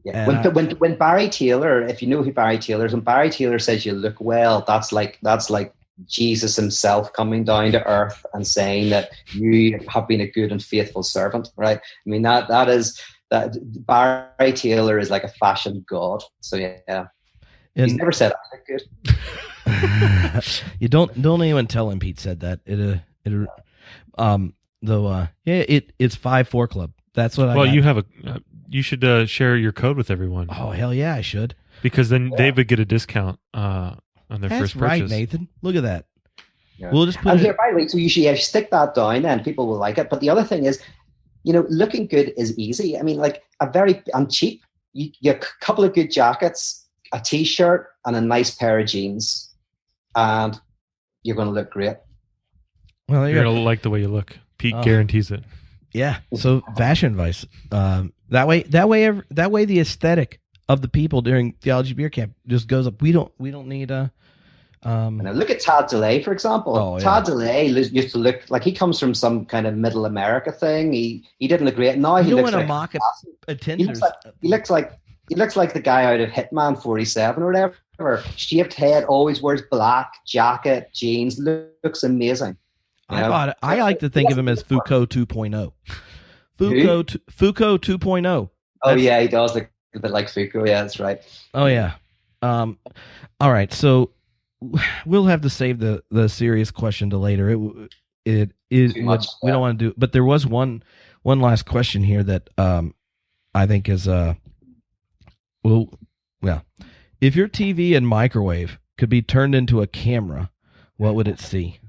Yeah. When Barry Taylor, if you know who Barry Taylor is, when Barry Taylor says you look well, that's like Jesus himself coming down to earth and saying that you have been a good and faithful servant, right? I mean, that Barry Taylor is like a fashion god. So yeah. He's never said I look good. You don't even tell him Pete said that. It's 5-4 Club. That's what I got. You have you should share your code with everyone. Oh hell yeah, I should. Because then they would get a discount on their That's first purchase. right, Nathan. Look at that. Yeah. We'll just put and here, by the way, so you should stick that down and people will like it. But the other thing is, looking good is easy. I mean, like I'm cheap. You a couple of good jackets, a t-shirt, and a nice pair of jeans, and you're going to look great. Well, you're going to like the way you look. Pete guarantees it. Yeah. So fashion advice. That way, the aesthetic of the people during Theology Beer Camp just goes up. We don't need a. Look at Todd DeLay, for example. Oh, yeah. Todd DeLay used to look like he comes from some kind of middle America thing. He didn't look great. Now he looks like mock attenders. He looks like the guy out of Hitman 47 or whatever. Shaved head, always wears black jacket, jeans. Looks amazing. I like to think of him as Foucault 2.0. Foucault 2.0. Oh yeah, he does look a bit like Foucault. Yeah, that's right. Oh yeah. All right, so we'll have to save the serious question to later. It is we don't want to do. But there was one last question here that I think is if your TV and microwave could be turned into a camera, what would it see?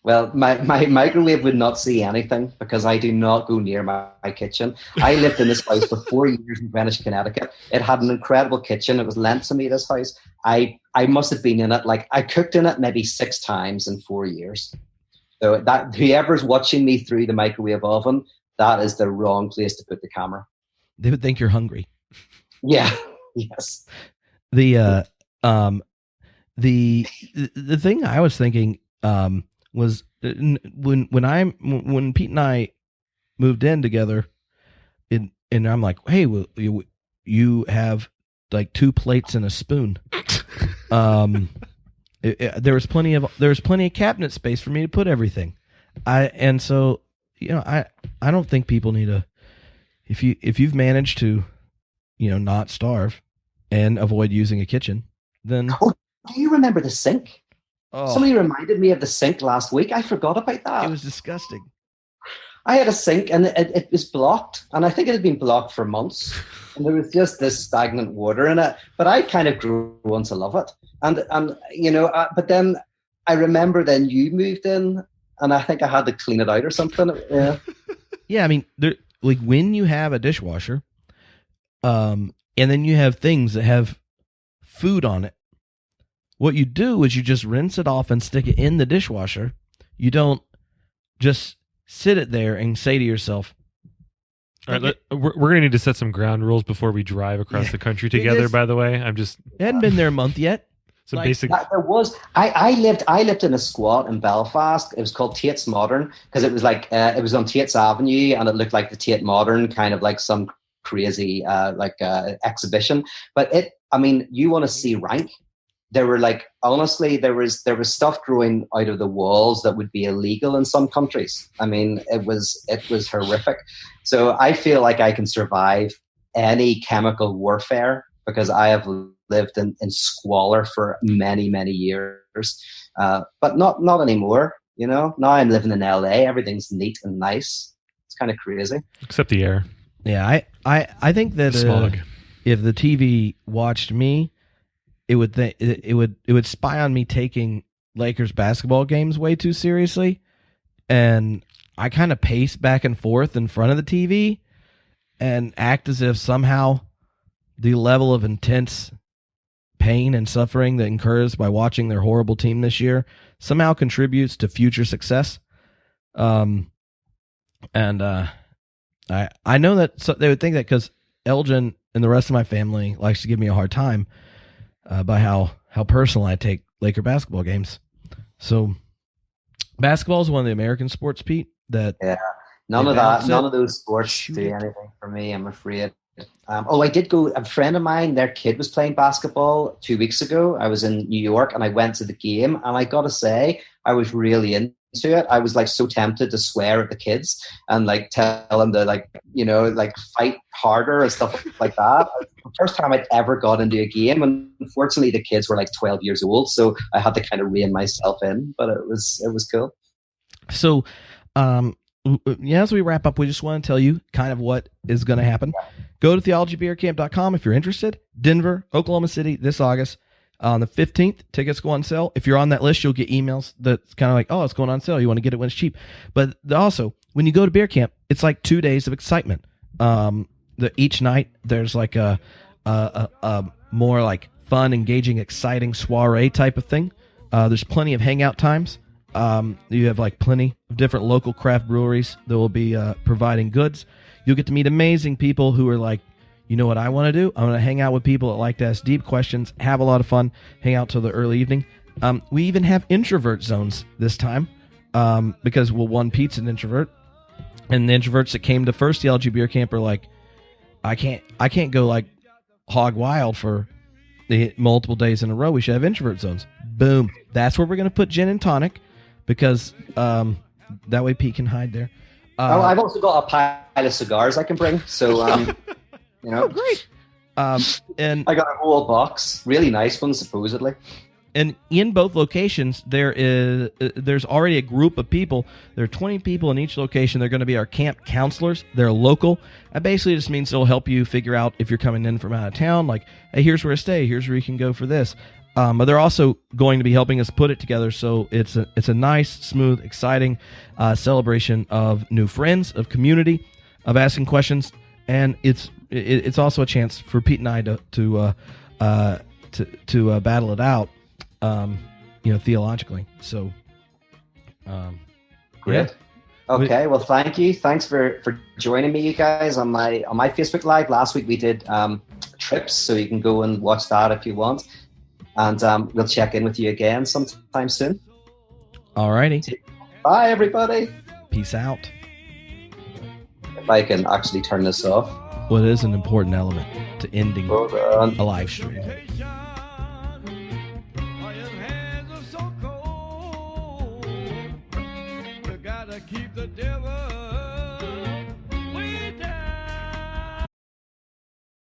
Well, my microwave would not see anything because I do not go near my kitchen. I lived in this house for 4 years in Greenwich, Connecticut. It had an incredible kitchen. It was lent to me, this house. I must have been in it, like I cooked in it maybe 6 times in 4 years. So that whoever's watching me through the microwave oven, that is the wrong place to put the camera. They would think you're hungry. Yeah. Yes. The thing I was thinking was when Pete and I moved in together, and I'm like, hey, well, you have like 2 plates and a spoon. There was plenty of cabinet space for me to put everything. I don't think people need a. If you've managed to, not starve and avoid using a kitchen, then. Oh, do you remember the sink? Oh. Somebody reminded me of the sink last week. I forgot about that. It was disgusting. I had a sink and it was blocked, and I think it had been blocked for months. And there was just this stagnant water in it. But I kind of grew to love it. But then I remember then you moved in, and I think I had to clean it out or something. Yeah. Yeah, I mean, when you have a dishwasher, and then you have things that have food on it, what you do is you just rinse it off and stick it in the dishwasher. You don't just sit it there and say to yourself, all right, we're going to need to set some ground rules before we drive across the country together, by the way. It hadn't been there a month yet. Basic. There was. I lived in a squat in Belfast. It was called Tate's Modern because it was like it was on Tate's Avenue and it looked like the Tate Modern, kind of like some crazy exhibition. But you want to see rank. There were honestly, there was stuff growing out of the walls that would be illegal in some countries. I mean, it was horrific. So I feel like I can survive any chemical warfare because I have lived in squalor for many, many years. But not anymore. Now I'm living in LA. Everything's neat and nice. It's kind of crazy. Except the air. Yeah, I think that smog. If the TV watched me, it would spy on me taking Lakers basketball games way too seriously, and I kind of pace back and forth in front of the TV and act as if somehow the level of intense pain and suffering that incurs by watching their horrible team this year somehow contributes to future success. I know that they would think that because Elgin and the rest of my family likes to give me a hard time by how personal I take Laker basketball games. So basketball is one of the American sports, Pete. None of those sports do anything for me, I'm afraid. I did go. A friend of mine, their kid was playing basketball 2 weeks ago. I was in New York and I went to the game, and I got to say, I was really into it. I was so tempted to swear at the kids and tell them to fight harder and stuff like that. The first time I'd ever got into a game, and unfortunately the kids were 12 years old, so I had to kind of rein myself in. But it was cool. So, as we wrap up, we just want to tell you kind of what is going to happen. Go to theologybeercamp.com if you're interested. Denver, Oklahoma City, this August. On the 15th, tickets go on sale. If you're on that list, you'll get emails that's kind of like, oh, it's going on sale. You want to get it when it's cheap. But also, when you go to beer camp, it's like 2 days of excitement. Each night, there's like a more like fun, engaging, exciting soiree type of thing. There's plenty of hangout times. You have like plenty of different local craft breweries that will be providing goods. You'll get to meet amazing people who are like, you know what I want to do? I want to hang out with people that like to ask deep questions, have a lot of fun, hang out till the early evening. We even have introvert zones this time because, well, Pete's an introvert. And the introverts that came to first theology beer camp are like, I can't go like hog wild for the multiple days in a row. We should have introvert zones. Boom. That's where we're going to put gin and tonic because that way Pete can hide there. I've also got a pile of cigars I can bring. So, you know, great. And I got a whole box, really nice ones, supposedly. And in both locations, there's already a group of people. There are 20 people in each location. They're going to be our camp counselors. They're local. That basically just means they'll help you figure out if you're coming in from out of town. Like, hey, here's where to stay. Here's where you can go for this. But they're also going to be helping us put it together. So it's a nice, smooth, exciting celebration of new friends, of community, of asking questions, and it's also a chance for Pete and I to battle it out. Theologically. So, great. Yeah. Okay. Well, thank you. Thanks for joining me, you guys, on my Facebook Live. Last week we did trips, so you can go and watch that if you want. And we'll check in with you again sometime soon. All righty. Bye, everybody. Peace out. If I can actually turn this off. Well, it is an important element to ending a live stream. Keep the devil